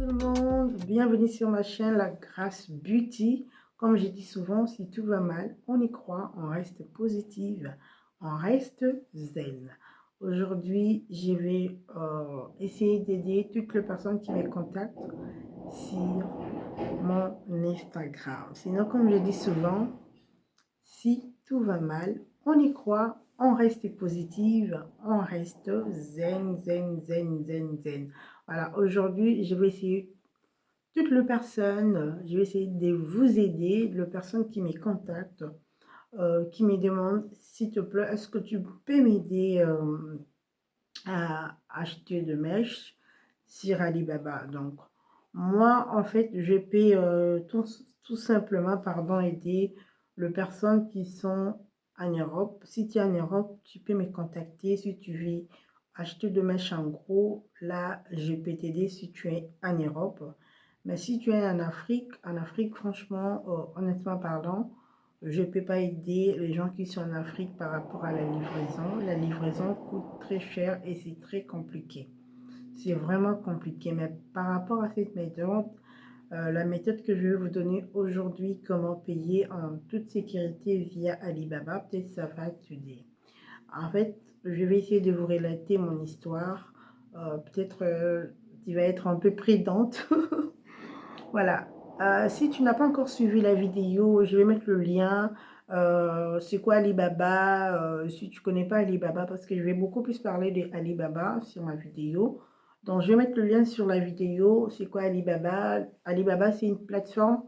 tout le monde, bienvenue sur ma chaîne La Grâce Beauty. Comme je dis souvent, si tout va mal, on y croit, on reste positive, on reste zen. Aujourd'hui, je vais essayer d'aider toutes les personnes qui me contactent sur mon Instagram. Sinon, comme je dis souvent, si tout va mal, on y croit, on reste positive, on reste zen, zen, zen, zen, zen. Voilà, aujourd'hui, je vais essayer toutes les personnes, je vais essayer de vous aider, les personnes qui me contactent, qui me demandent, s'il te plaît, est-ce que tu peux m'aider à acheter de mèches sur Alibaba. Donc, moi, en fait, je peux tout simplement, pardon, aider les personnes qui sont en Europe. Si tu es en Europe, tu peux me contacter si tu veux acheter de mèches en gros. Là, je peux t'aider si tu es en Europe. Mais si tu es en Afrique, franchement, honnêtement parlant, je ne peux pas aider les gens qui sont en Afrique par rapport à la livraison. La livraison coûte très cher et c'est très compliqué. C'est vraiment compliqué. Mais par rapport à cette méthode, la méthode que je vais vous donner aujourd'hui, comment payer en toute sécurité via Alibaba, peut-être ça va t'aider. En fait, je vais essayer de vous relater mon histoire. Peut-être qui va être un peu prudente. Voilà. Si tu n'as pas encore suivi la vidéo, je vais mettre le lien. C'est quoi Alibaba? Si tu ne connais pas Alibaba, parce que je vais beaucoup plus parler de Alibaba sur ma vidéo. Donc, je vais mettre le lien sur la vidéo. C'est quoi Alibaba? Alibaba, c'est une plateforme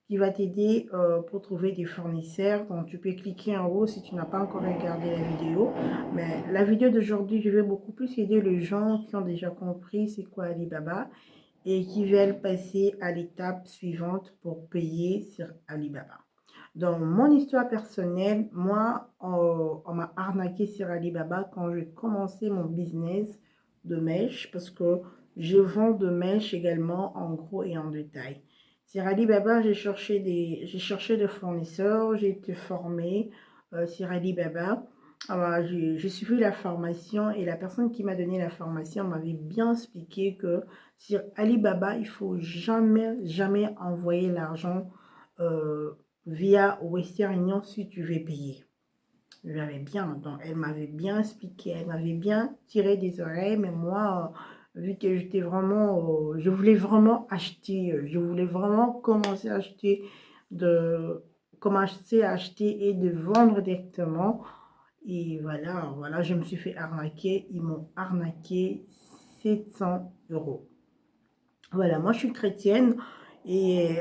qui va t'aider pour trouver des fournisseurs. Donc, tu peux cliquer en haut si tu n'as pas encore regardé la vidéo. Mais la vidéo d'aujourd'hui, je vais beaucoup plus aider les gens qui ont déjà compris c'est quoi Alibaba et qui veulent passer à l'étape suivante pour payer sur Alibaba. Dans mon histoire personnelle, moi, on m'a arnaqué sur Alibaba quand j'ai commencé mon business de mèches, parce que je vends de mèches également en gros et en détail. Sur Alibaba, j'ai cherché des fournisseurs, j'ai été formée sur Alibaba. Alors, j'ai suivi la formation et la personne qui m'a donné la formation m'avait bien expliqué que sur Alibaba, il faut jamais envoyer l'argent via Western Union si tu veux payer. J'avais bien, donc elle m'avait bien expliqué, elle m'avait bien tiré des oreilles, mais moi, vu que j'étais vraiment, je voulais vraiment acheter, je voulais vraiment commencer à acheter, commencer à acheter et de vendre directement. Et voilà, je me suis fait arnaquer, ils m'ont arnaqué 700 euros. Voilà, moi je suis chrétienne et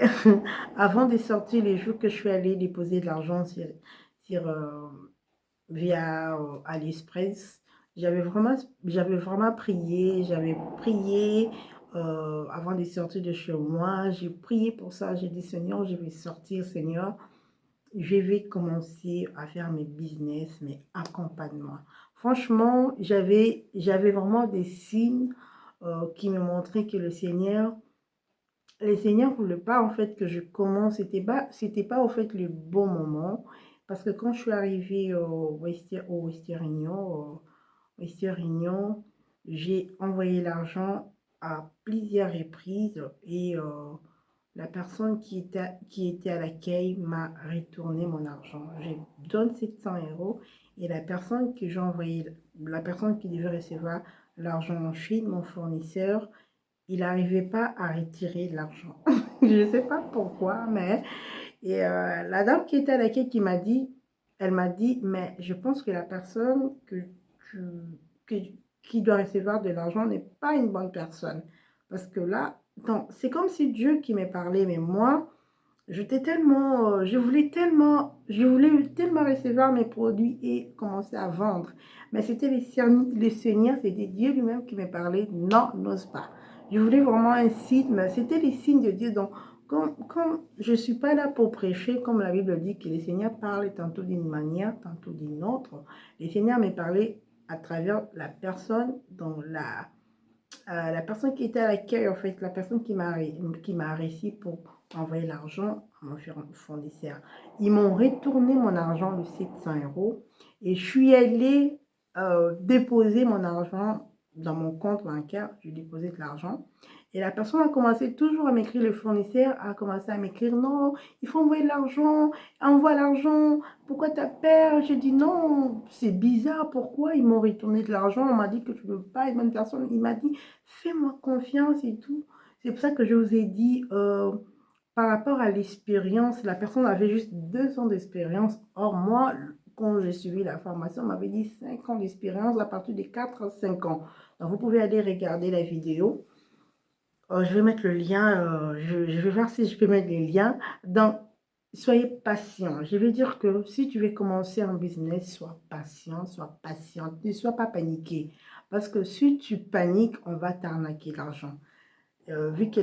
avant de sortir les jours que je suis allée déposer de l'argent via AliExpress, j'avais vraiment prié, avant de sortir de chez moi, j'ai prié pour ça, j'ai dit Seigneur, je vais sortir Seigneur, je vais commencer à faire mes business, mais accompagne-moi. Franchement, j'avais vraiment des signes qui me montraient que le Seigneur ne voulait pas en fait que je commence, c'était pas en fait le bon moment, parce que quand je suis arrivée Western Union, j'ai envoyé l'argent à plusieurs reprises et la personne qui était à l'accueil m'a retourné mon argent. Je donne 700 euros et la personne que j'ai envoyé, la personne qui devait recevoir l'argent en Chine, mon fournisseur, il n'arrivait pas à retirer de l'argent. Je ne sais pas pourquoi, mais la dame qui était à l'accueil elle m'a dit, mais je pense que la personne tu, que- qui doit recevoir de l'argent n'est pas une bonne personne. Parce que là, c'est comme si Dieu qui m'est parlé, mais moi, j'étais tellement, je voulais tellement recevoir mes produits et commencer à vendre. Mais c'était le Seigneur, c'était Dieu lui-même qui me parlait. Non, n'ose pas. Je voulais vraiment un site, mais c'était les signes de Dieu. Donc, comme je ne suis pas là pour prêcher, comme la Bible dit que le Seigneur parle tantôt d'une manière, tantôt d'une autre, le Seigneur me parlait à travers la personne dont la personne qui était à l'accueil, en fait, la personne qui m'a réussi pour envoyer l'argent à mon fournisseur. Ils m'ont retourné mon argent de 700 euros et je suis allée déposer mon argent dans mon compte bancaire. J'ai déposé de l'argent Et la personne a commencé toujours à m'écrire, le fournisseur a commencé à m'écrire, non, il faut envoyer l'argent, envoie l'argent, pourquoi tu as peur? J'ai dit non, c'est bizarre, pourquoi ils m'ont retourné de l'argent? On m'a dit que tu ne veux pas, une bonne personne, il m'a dit, fais-moi confiance et tout. C'est pour ça que je vous ai dit, par rapport à l'expérience, la personne avait juste 2 ans d'expérience. Or, moi, quand j'ai suivi la formation, on m'avait dit 5 ans d'expérience à partir de 4 à 5 ans. Donc, vous pouvez aller regarder la vidéo. Je vais mettre le lien, je vais voir si je peux mettre les liens. Donc, soyez patient. Je vais dire que si tu veux commencer un business, sois patient, sois patiente, ne sois pas paniqué. Parce que si tu paniques, on va t'arnaquer l'argent. Vu que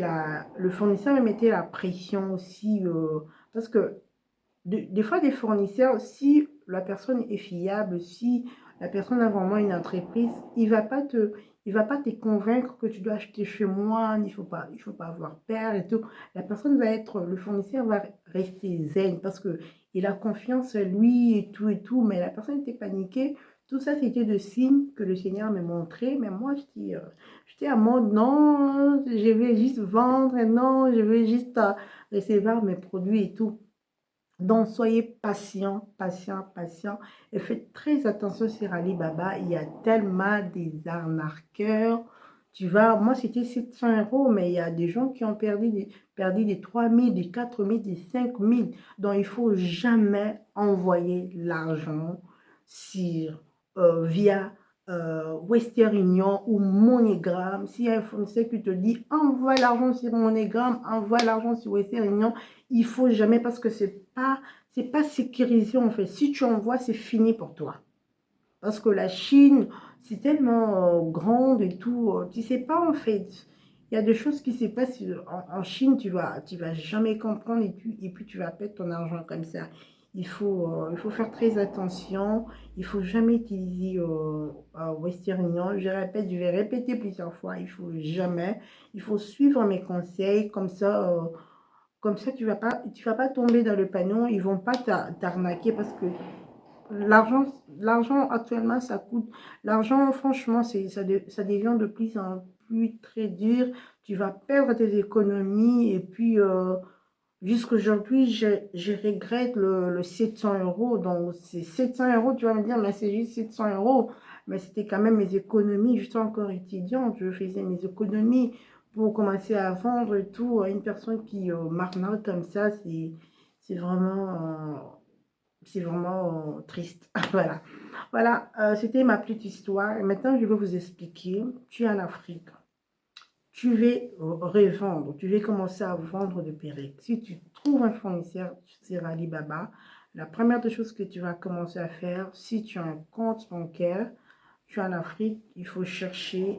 le fournisseur me mettait la pression aussi, parce que des fois, des fournisseurs, si la personne est fiable, si la personne a vraiment une entreprise, il va pas te convaincre que tu dois acheter chez moi, il faut pas avoir peur et tout. Le fournisseur va rester zen parce que il a confiance en lui et tout, mais la personne était paniquée. Tout ça, c'était de signes que le Seigneur me montrait, mais moi, j'étais à mode, non, je vais juste vendre, non, je vais juste recevoir mes produits et tout. Donc, soyez patient, patient, patient et faites très attention sur Alibaba. Il y a tellement des arnaqueurs. Moi, c'était 700 euros, mais il y a des gens qui ont perdu des 3000, des 4000, des 5000. Donc, il ne faut jamais envoyer l'argent via Western Union ou MoneyGram. S'il y a un fournisseur qui te dit envoie l'argent sur MoneyGram, envoie l'argent sur Western Union, il faut jamais parce que c'est pas sécurisé en fait. Si tu envoies, c'est fini pour toi. Parce que la Chine, c'est tellement grande et tout, tu sais pas en fait. Il y a des choses qui se passent en Chine, tu vas jamais comprendre et puis tu vas perdre ton argent comme ça. Il faut faire très attention. Il faut jamais utiliser Western Union. Je répète, je vais répéter plusieurs fois. Il faut suivre mes conseils comme ça, tu vas pas tomber dans le panneau. Ils vont pas t'arnaquer parce que l'argent actuellement, ça coûte. L'argent, franchement, ça devient de plus en plus très dur. Tu vas perdre tes économies et puis jusqu'aujourd'hui, je regrette le 700 euros. Donc, c'est 700 euros, tu vas me dire, mais c'est juste 700 euros. Mais c'était quand même mes économies. J'étais encore étudiante, je faisais mes économies pour commencer à vendre et tout. Une personne qui m'arnaque comme ça, c'est vraiment, triste. Voilà, voilà, c'était ma petite histoire. Et maintenant, je vais vous expliquer. Tu es en Afrique. Tu veux revendre, tu veux commencer à vendre des perruques. Si tu trouves un fournisseur sur Alibaba, la première des choses que tu vas commencer à faire, si tu as un compte bancaire, tu es en Afrique, il faut chercher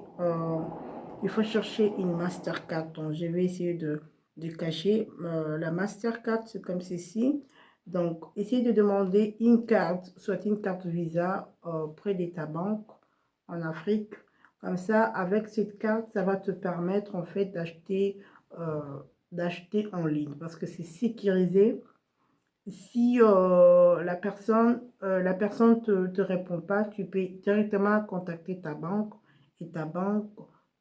une Mastercard. Donc, je vais essayer de cacher. La Mastercard, c'est comme ceci. Donc, essayez de demander une carte, soit une carte Visa près de ta banque en Afrique. Comme ça, avec cette carte, ça va te permettre en fait euh, d'acheter en ligne parce que c'est sécurisé. Si la personne te répond pas, tu peux directement contacter ta banque et ta banque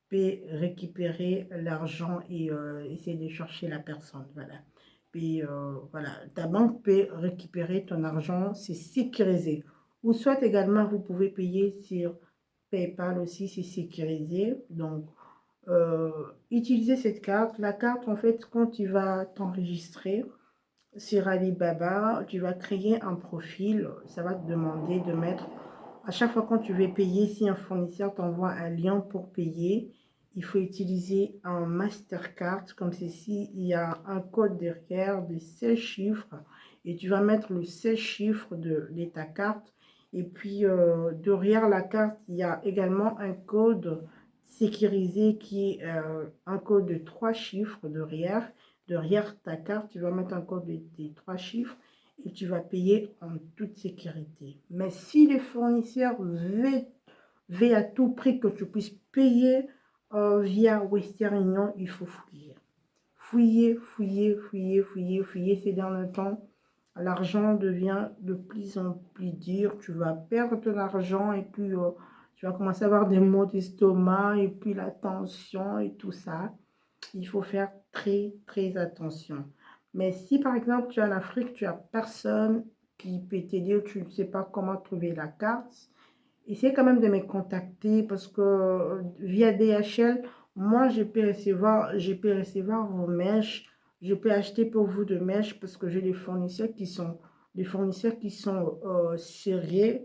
peut récupérer l'argent et essayer de chercher la personne. Voilà. Puis voilà, ta banque peut récupérer ton argent, c'est sécurisé. Ou soit également, vous pouvez payer sur PayPal aussi, c'est sécurisé. Donc, utilisez cette carte. La carte, en fait, quand tu vas t'enregistrer sur Alibaba, tu vas créer un profil. Ça va te demander de mettre, à chaque fois quand tu veux payer, si un fournisseur t'envoie un lien pour payer, il faut utiliser un Mastercard comme ceci. Il y a un code derrière de 16 chiffres et tu vas mettre le 16 chiffres de ta carte. Et puis, derrière la carte, il y a également un code sécurisé qui est un code de 3 chiffres derrière ta carte. Tu vas mettre un code de 3 chiffres et tu vas payer en toute sécurité. Mais si le fournisseur veut à tout prix que tu puisses payer via Western Union, il faut fouiller. Fouiller, fouiller, fouiller, fouiller, fouiller. Ces derniers temps, l'argent devient de plus en plus dur. Tu vas perdre ton argent et puis tu vas commencer à avoir des maux d'estomac et puis la tension et tout ça. il faut faire très attention. Mais si par exemple tu es en Afrique, tu as personne qui peut t'aider, tu ne sais pas comment trouver la carte, essayez quand même de me contacter parce que via DHL, moi je peux recevoir vos mèches, je peux acheter pour vous de mèches parce que j'ai des fournisseurs qui sont sérieux.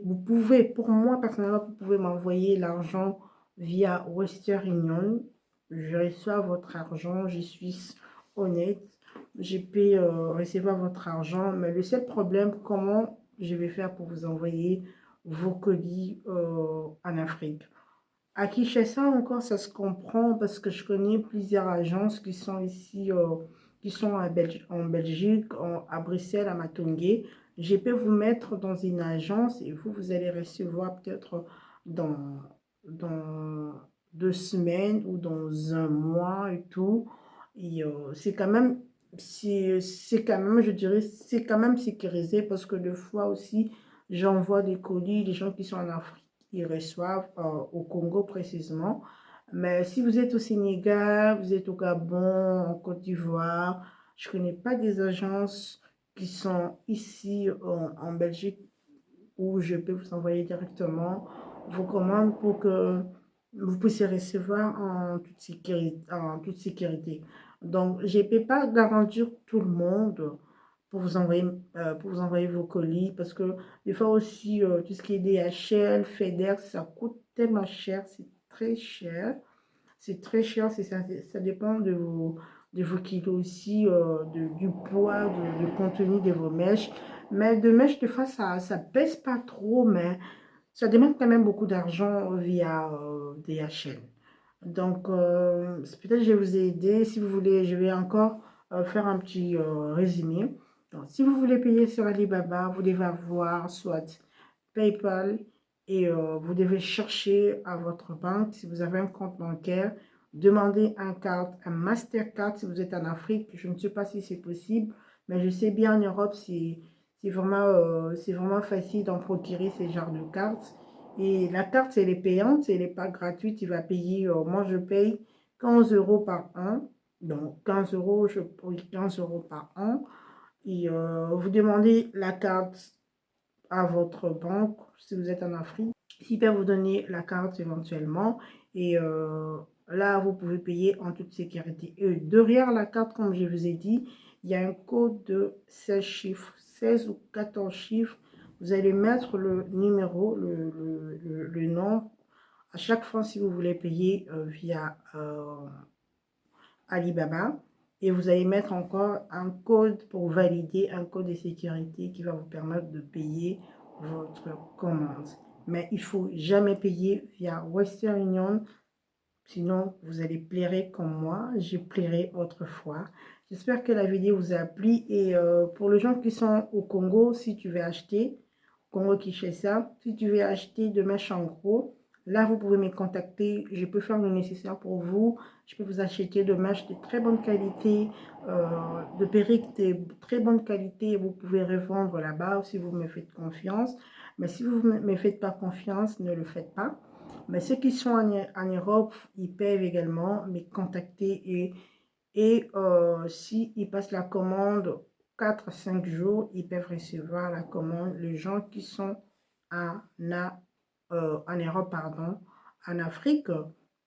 Vous pouvez, pour moi personnellement, vous pouvez m'envoyer l'argent via Western Union. Je reçois votre argent, je suis honnête. Je peux recevoir votre argent, mais le seul problème, comment je vais faire pour vous envoyer vos colis en Afrique. À Kinshasa encore, ça se comprend parce que je connais plusieurs agences qui sont ici, qui sont en Belgique, à Bruxelles, à Matongé. Je peux vous mettre dans une agence et vous allez recevoir peut-être dans 2 semaines ou dans un mois et tout. Et c'est quand même, c'est quand même, je dirais, c'est quand même sécurisé parce que des fois aussi, j'envoie des colis, les gens qui sont en Afrique, ils reçoivent au Congo précisément. Mais si vous êtes au Sénégal, vous êtes au Gabon, en Côte d'Ivoire, je ne connais pas des agences qui sont ici en Belgique où je peux vous envoyer directement vos commandes pour que vous puissiez recevoir en toute sécurité. Donc, je ne peux pas garantir tout le monde pour vous envoyer vos colis parce que des fois aussi, tout ce qui est DHL, FedEx, ça coûte tellement cher, c'est très cher. C'est très cher, ça dépend de vos kilos aussi, du poids, du contenu de vos mèches. Mais de mèches, des fois, ça pèse pas trop, mais ça demande quand même beaucoup d'argent via DHL. Donc, peut-être je vais vous aider. Si vous voulez, je vais encore faire un petit résumé. Donc, si vous voulez payer sur Alibaba, vous devez avoir soit PayPal et vous devez chercher à votre banque. Si vous avez un compte bancaire, demandez un Mastercard si vous êtes en Afrique. Je ne sais pas si c'est possible, mais je sais bien en Europe, c'est vraiment facile d'en procurer ces genres de cartes. Et la carte, elle est payante, elle n'est pas gratuite. Tu vas payer, moi je paye 15 euros par an. Donc 15 euros, je paye 15 euros par an. Et vous demandez la carte à votre banque si vous êtes en Afrique. S'ils peuvent vous donner la carte éventuellement. Et là, vous pouvez payer en toute sécurité. Et derrière la carte, comme je vous ai dit, il y a un code de 16 chiffres, 16 ou 14 chiffres. Vous allez mettre le numéro, le nom. À chaque fois, si vous voulez payer via Alibaba. Et vous allez mettre encore un code pour valider, un code de sécurité qui va vous permettre de payer votre commande. Mais il ne faut jamais payer via Western Union, sinon vous allez pleurer comme moi, j'ai pleuré autrefois. J'espère que la vidéo vous a plu et pour les gens qui sont au Congo, si tu veux acheter, Congo Kinshasa, si tu veux acheter de mèches en gros, là vous pouvez me contacter, je peux faire le nécessaire pour vous, je peux vous acheter de mèches de très bonne qualité, de perruques de très bonne qualité, vous pouvez revendre là-bas si vous me faites confiance, mais si vous ne me faites pas confiance, ne le faites pas. Mais ceux qui sont en Europe, ils peuvent également me contacter et s'ils passent la commande 4 à 5 jours, ils peuvent recevoir la commande. Les gens qui sont en Europe, pardon, en Afrique,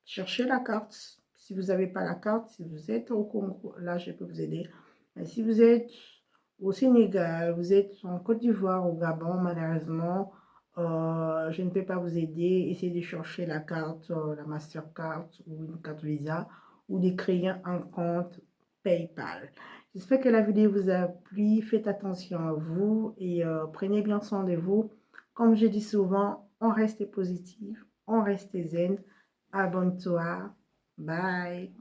cherchez la carte. Si vous n'avez pas la carte, si vous êtes au Congo, là, je peux vous aider. Mais si vous êtes au Sénégal, vous êtes en Côte d'Ivoire, au Gabon, malheureusement, je ne peux pas vous aider. Essayez de chercher la carte, la Mastercard ou une carte Visa ou de créer un compte PayPal. J'espère que la vidéo vous a plu. Faites attention à vous et prenez bien soin de vous. Comme je dis souvent, on reste positif, on reste zen. Abonne-toi. Bye.